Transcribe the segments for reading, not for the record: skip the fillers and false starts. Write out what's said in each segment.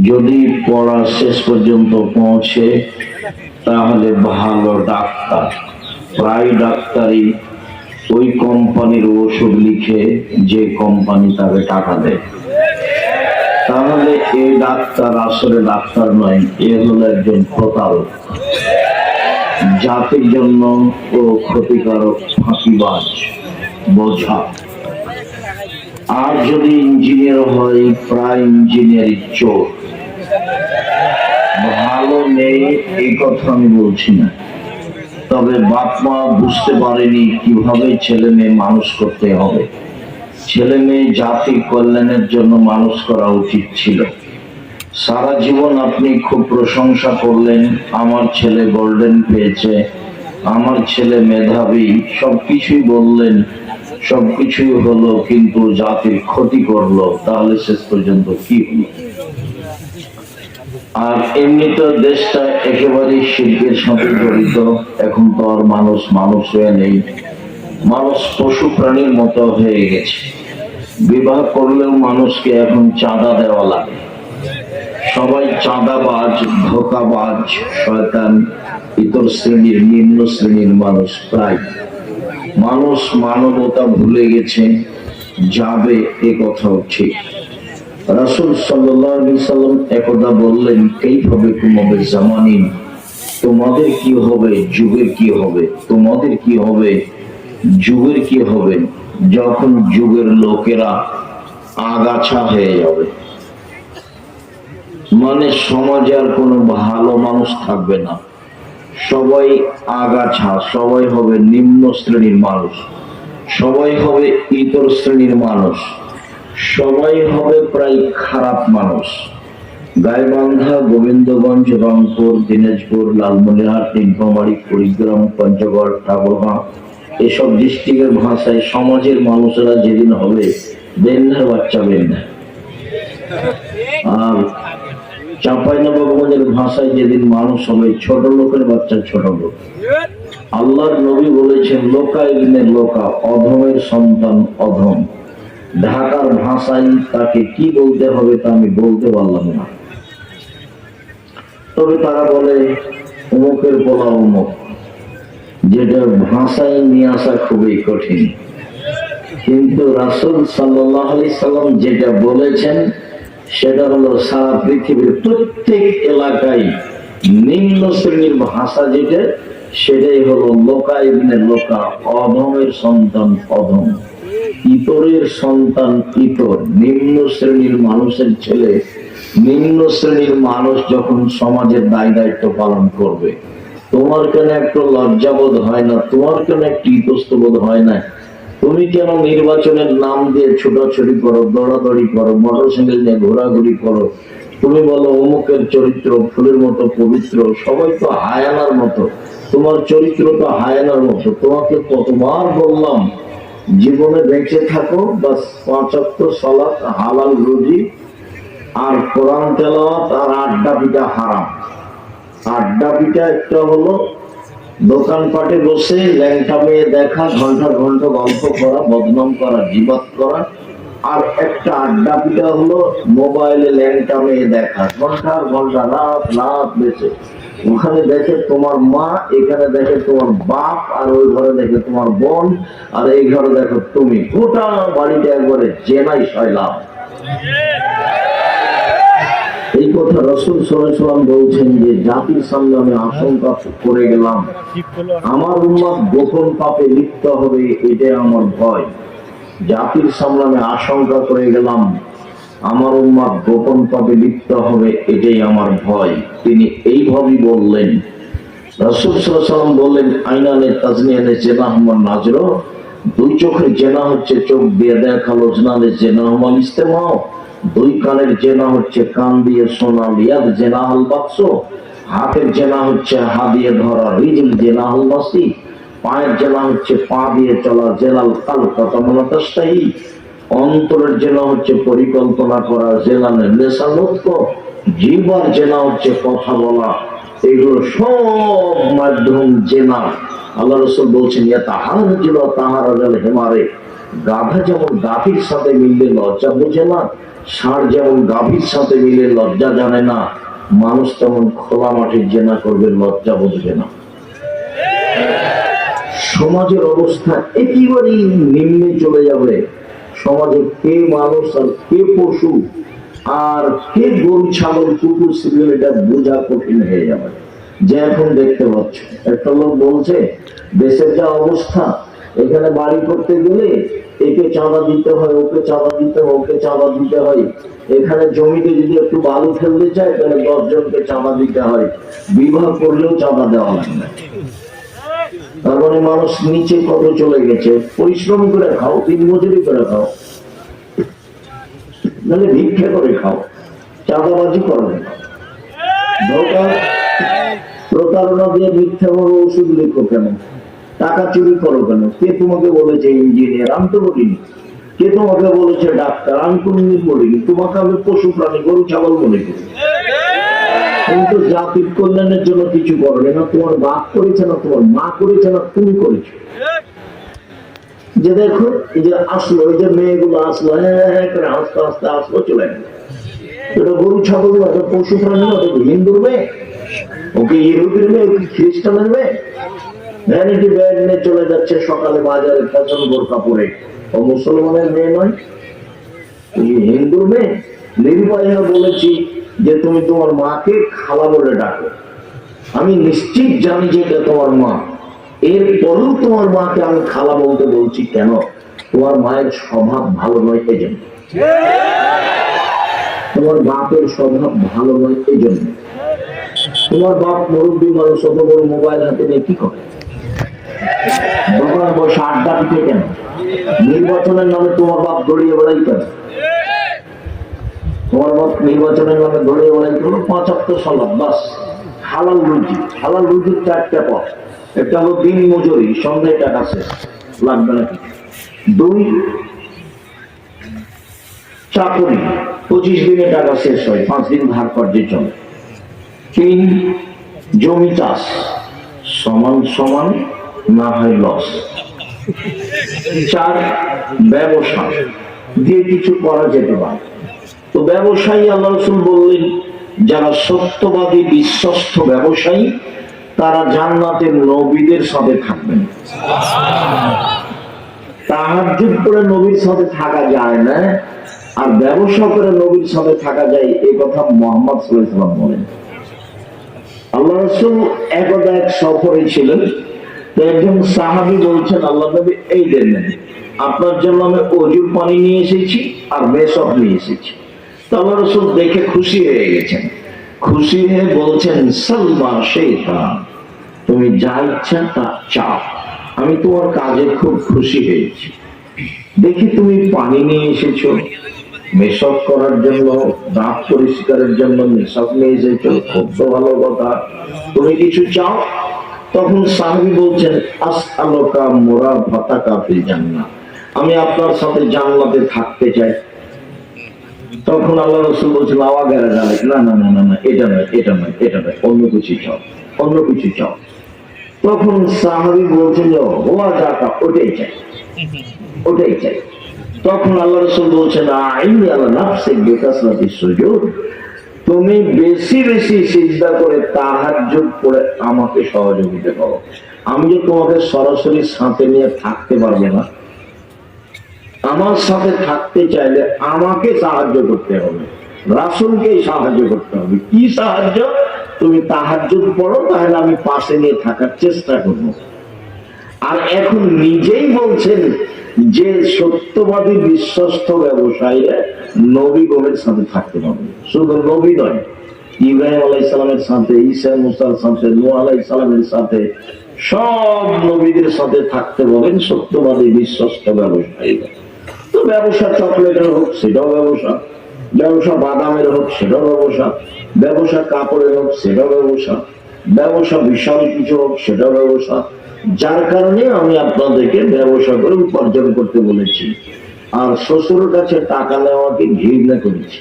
যদি পড়া শেষ পর্যন্ত পৌঁছে তাহলে ভালো ডাক্তার, প্রায় ডাক্তারই ওই কোম্পানির ওষুধ লিখে যে কোম্পানি তাকে টাকা দেয়। তাহলে এই ডাক্তার আসলে ডাক্তার নয়, এ হলো একজন প্রতারক, জাতির জন্য ও ক্ষতিকারক, ফাঁকিবাজ, বোঝা। আর যদি ইঞ্জিনিয়ার হয়, প্রায় ইঞ্জিনিয়ারিং চোর। ভালো নেই এই কথা আমি বলছি না, তবে বাপ মা বুঝতে পারেনি কিভাবে ছেলে মেয়ে মানুষ করতে হবে। ছেলে মেয়ে জাতির কল্যাণের জন্য মানুষ করা উচিত ছিল। সারা জীবন আপনি খুব প্রশংসা করলেন, আমার ছেলে গোল্ডেন পেয়েছে, আমার ছেলে মেধাবী, সবকিছুই বললেন, সবকিছুই হলো, কিন্তু জাতির ক্ষতি করলো। তাহলে শেষ পর্যন্ত কি হলো? আর এমনিতে দেশটা একেবারেই শিল্পের সাথে জড়িত। এখন তো আর মানুষ হয়ে নেই, মানুষ পশু প্রাণীর মতো হয়ে গেছে। বিবাহ করলেও মানুষকে এখন চাঁদা দেওয়া লাগে। সবাই চাঁদাবাজ, ধোঁকাবাজ, শয়তান, ইতর শ্রেণীর, নিম্ন শ্রেণীর মানুষ। প্রায় মানুষ মানবতা ভুলে গেছে, যাবে এ কথাও ঠিক। রাসূল সাল্লাল্লাহু আলাইহি সাল্লাম একদা বললেন, কাইফা বিকুম জামানিন, তোমাদের কি হবে, যুগের কি হবে, তোমাদের কি হবে, যুগের কি হবে, যখন যুগের লোকেরা আগাছা হয়ে যাবে। মানে সমাজে আর কোনো ভালো মানুষ থাকবে না, সবাই আগাছা, সবাই হবে নিম্ন শ্রেণীর মানুষ, সবাই হবে ইতর শ্রেণীর মানুষ, সবাই হবে প্রায় খারাপ মানুষ। গাইবান্ধা, গোবিন্দগঞ্জ, রংপুর, দিনাজপুর, লালমনিরহাট, নীলফামারী, কুড়িগ্রাম, পঞ্চগড়, ঠাকুরগাঁ, এসব ডিস্ট্রিক্টের ভাষায় সমাজের মানুষেরা যেদিন হবে বেন্ধার বাচ্চা বেন্ধা, আর চাঁপাইনবাবগঞ্জের ভাষায় যেদিন মানুষ হবে ছোট লোকের বাচ্চা ছোট লোক। আল্লাহর নবী বলেছেন, লোকা ইবনে লোকা, অধমের সন্তান অধম। ঢাকার ভাষায় তাকে কি বলতে হবে তা আমি বলতে পারলাম না, তবে তারা বলে অমুকের বলা অমুক, যেটা ভাষায় নিয়ে আসা খুবই কঠিন। কিন্তু রাসূল সাল্লাল্লাহু আলাইহি সাল্লাম যেটা বলেছেন সেটা হলো সারা পৃথিবীর প্রত্যেক এলাকায় নিম্ন শ্রেণীর ভাষা যেটা, সেটাই হলো লোকা ইবনে লোকা, অধমের সন্তান অধম, ইতরের সন্তান ইতর। নিম্ন শ্রেণীর মানুষের ছেলে নিম্ন শ্রেণীর মানুষ যখন সমাজের দায় দায়িত্ব পালন করবে, তোমার কেন একটু লজ্জাবোধ হয় না? তোমার কেন একটু ইতস্তবোধ হয় না? তুমি কেন নির্বাচনের নাম দিয়ে ছোটাছুটি করো, দৌড়াদৌড়ি করো, মোটরসাইকেল নিয়ে ঘোরাঘুরি করো? তুমি বলো অমুকের চরিত্র ফুলের মতো পবিত্র, সবাই তো হায়ানার মতো, তোমার চরিত্র তো হায়ানার মতো। তোমাকে কতবার বললাম জীবনে বেঁচে থাকো, বাস 5 ওয়াক্ত সালাত, হালাল রুজি, আর কোরআন তেলাওয়াত, আর আড্ডা পিটা হারাম। আড্ডা পিটা একটা হলো দোকানপাটে বসে ল্যাংটা মেয়ে দেখা, ঘন্টা ঘন্টা গল্প করা, বদনাম করা, জিবাত করা। আর একটা আড্ডা পিটা হলো মোবাইলে ল্যাংটা মেয়ে দেখা, ঘন্টার ঘন্টা, রাত রাত বেঁচে। ওখানে দেখে তোমার মা, এখানে দেখে তোমার বাপ, আর ওই ঘরে দেখে তোমার বোন, আর এই ঘরে দেখো তুমি। গোটা বাড়িটা একবারে জেনাই সয়লাম। এই কথা রাসূল সাল্লাল্লাহু আলাইহি ওয়াসাল্লাম বলছেন যে জাতির সামনে আমি আশঙ্কা করে গেলাম, আমার উম্মত গোপন পাপে লিপ্ত হবে, এটাই আমার ভয়। জাতির সামনে আমি আশঙ্কা করে গেলাম, আমার উম্মত গোপন পাপে লিপ্ত হবে, এটাই আমার ভয়। তিনি এইভাবেই বললেন। রাসূল সাল্লাল্লাহু আলাইহি ওয়াসাল্লাম বললেন, আইনানে তাজনিয়ানে জিনাহুমান নাজর, দুই চোখের জেনা হচ্ছে চোখ দিয়ে দেখা, লজনানে জিনাহুমাল ইস্তেমা, দুই কানের জেনা হচ্ছে কান দিয়ে শোনা, লিয়াদ জেনা আল বাক্স, হাতের জেনা হচ্ছে হাত দিয়ে ধরা, রিজিল জেনা আল মাসি, পায়ের জেনা হচ্ছে পা দিয়ে চলা, জেলাল কাল কাতামানাতাস্তাহি, অন্তরের জেনা হচ্ছে পরিকল্পনা করা, জেলানের লেসানুৎক, জিহ্বার জেনা হচ্ছে কথা বলা। এগুলো সব মাধ্যম জেনা। আল্লাহ রাসূল বলছেন, ইয়া তাহারজুল তাহারাজাল হিমারে, গাধা যেমন গাভীর সাথে মিললে লজ্জা বোঝে না, ষাঁড় যেমন গাভীর সাথে মিলে লজ্জা জানে না, মানুষ তেমন খোলা মাটির জেনা করবে, লজ্জা বুঝবে না। সমাজের অবস্থা একেবারেই নিম্নে চলে যাবে। সমাজে কে মানুষ আর কে পশু আর কে গরু ছাগল কুকুর ছিল এটা বোঝা কঠিন হয়ে যাবে। যে এখন দেখতে পাচ্ছ, একটা লোক বলছে দেশের যা অবস্থা, এখানে বাড়ি করতে গেলে একে চাঁদা দিতে হয়, ওকে চাঁদা দিতে হয়, ওকে চাঁদা দিতে হয়। এখানে জমিতে যদি একটু বালু ফেলতে চায় তাহলে 10 জনকে চাঁদা দিতে হয়, বিবাহ করলেও চাঁদা দেওয়া লাগে না। তার মানে মানুষ নিচে কত চলে গেছে। পরিশ্রম করে খাও, দিন মজুরি করে খাও, নাহলে ভিক্ষা করে খাও, চাঁদাবাজি করবে না, ধোকা প্রতারণা দিয়ে মিথ্যা বড় ওষুধ লেখো কেন, টাকা চুরি করো কেন? কে তোমাকে বলেছে ইঞ্জিনিয়ার? আমি তো বলিনি। কে তোমাকে বলেছে ডাক্তার? আমি কোনদিন বলিনি। তোমাকে আমি পশু প্রাণী গরু ছাগল মনে করি, কিন্তু জাতির কল্যাণের জন্য কিছু করবে না। তোমার বাপ করেছে না, তোমার মা করেছে না, তুমি করেছো। যে দেখো এই যে আসলো, এই যে মেয়েগুলো আসলো, হ্যাঁ করে আস্তে আস্তে আসলো, চলে গেল। এটা গরু ছাগল, ওটা পশু প্রাণী, ওটা হিন্দুর মেয়ে, ওকে ইউরোপের মেয়ে, ওকে খ্রিস্টানের মেয়ে। ভ্যানিটি ব্যাগ নিয়ে চলে যাচ্ছে সকালে বাজারে ফ্যাশন বোরকা পরে, ও মুসলমানের মেয়ে নয়, হিন্দুর মেয়ে। নির্ভয়ে বলেছি যে তুমি তোমার মাকে খালা বলে ডাকো। আমি নিশ্চিত জানি যে এটা তোমার মা, এরপরেও তোমার মাকে আমি খালা বলতে বলছি কেন? তোমার মায়ের স্বভাব ভালো নয় এই জন্য, তোমার বাপের স্বভাব ভালো নয় এই জন্য। তোমার বাপ মুরব্বী মানুষ, অত বড় মোবাইল হাতে নিয়ে কি করে? দোকানে বসে আড্ডা দিতে কেন? নির্বাচনের নামে তোমার বাপ দড়িয়ে বেড়াই কেন? তোমার বাপ নির্বাচনের নামে দড়িয়ে বেড়াই কেন? 5 ওয়াক্ত সালাত, বাস। হালাল রুজি, হালাল রুজির 4টা পথ। একটা হলো দিন মজুরি, সন্ধ্যায় টাকা শেষ, লাগবে না কিছু। 2 চাকরি, 25 দিনে টাকা শেষ হয়, 5 দিন ভাগ কার্যে চলে। 3 জমি চাষ, সমান সমান না হয় লস। 4 ব্যবসা দিয়ে কিছু করা যেতে পারে। তো ব্যবসায়ী, আল্লাহ রাসূল বললেন যারা সত্যবাদী বিশ্বস্ত ব্যবসায়ী তারা জান্নাতের নবীদের সাথে থাকবেন। তাহাজ্জুদ করে নবীর সাথে থাকা যায় না, আর ব্যবসা করে নবীর সাথে থাকা যায়, এই কথা মুহাম্মদ সাল্লাল্লাহু আলাইহি ওয়াসাল্লাম বলেন। আল্লাহ রাসূল একদা এক সফরে ছিলেন, তো একজন সাহাবী বলছেন আল্লাহ নবী এই দেন, আপনার জন্য আমি ওজুর পানি নিয়ে এসেছি আর মেসক নিয়ে এসেছি। তো আল্লাহ রাসূল দেখে খুশি হয়ে গেছেন, খুশি হয়ে বলছেন সালমা শেখা, তুমি যা ইচ্ছা তা চাও, আমি তোমার কাজে খুব খুশি হয়েছি। দেখি তুমি পানি নিয়ে এসেছো, মেসক করার জন্য, দাঁত পরিষ্কারের জন্য মেসক নিয়ে এসেছো, খুব তো ভালো কথা, তুমি কিছু চাও? তখন সাহাবী বলছেন আসআলুকা মুরাফাতাকা ফিল জান্নাহ, আমি আপনার সাথে জান্নাতে থাকতে চাই। তখন আল্লাহ রাসূল বলছেন আওয়াগেরা যাবে না, না না না না, এটা নয়, এটা নয়, এটা নয়, অন্য কিছু চাও, অন্য কিছু চাও। তখন সাহাবী বলছেন যে ওয়া যাকা, ওটাই চাই, ওটাই চাই। তখন আল্লাহ রাসূল বলছেন আইনি আলা নাফসিক বিকাসরাতিস সুজুদ, তুমি বেশি বেশি সিজদা করে তাহাজ্জুদ পড়ে আমাকে সহযোগিতা করো। আমি যে তোমাকে সরাসরি সাথে নিয়ে থাকতে পারবো না, আমার সাথে থাকতে চাইলে আমাকে সাহায্য করতে হবে, রাসূলকেই সাহায্য করতে হবে। কি সাহায্য? তুমি তাহাজ্জুদ পড়ো, তাহলে আমি পাশে নিয়ে থাকার চেষ্টা করবো। আর এখন নিজেই বলছেন যে সত্যবাদী বিশ্বস্ত ব্যবসায়ীরা নবীগণের সাথে থাকতে পারবে। শুধু নবী নয়, ইব্রাহিম আলাইহিস সালামের সাথে, ঈসা মুসার সাথে, নূহ আলাইহিস সালামের সাথে, সব নবীদের সাথে থাকতে বলেন সত্যবাদী বিশ্বস্ত ব্যবসায়ীরা। তো ব্যবসা চকলেটের হোক সেটাও ব্যবসা, ব্যবসা বাদামের হোক সেটাও ব্যবসা, ব্যবসা কাপড়ের হোক সেটাও ব্যবসা, ব্যবসা বিশাল কিছু হোক সেটাও ব্যবসা। যার কারণে আমি আপনাদেরকে ব্যবসা করে উপার্জন করতে বলেছি। আর শ্বশুরের কাছে টাকা নেওয়াকে ঘৃণা করেছি।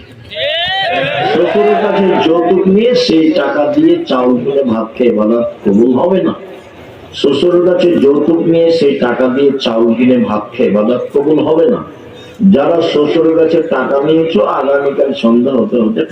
শ্বশুরের কাছে যৌতুক নিয়ে সেই টাকা দিয়ে চাউল কিনে ভাত খেয়ে বলা কবুল হবে না। শ্বশুরের কাছে যৌতুক নিয়ে সেই টাকা দিয়ে চাউল কিনে ভাত খেয়ে ইবাদত কবুল হবে না। যারা শ্বশুরের কাছে টাকা নিয়েছো, আগামীকাল সন্ধ্যা হতে হতে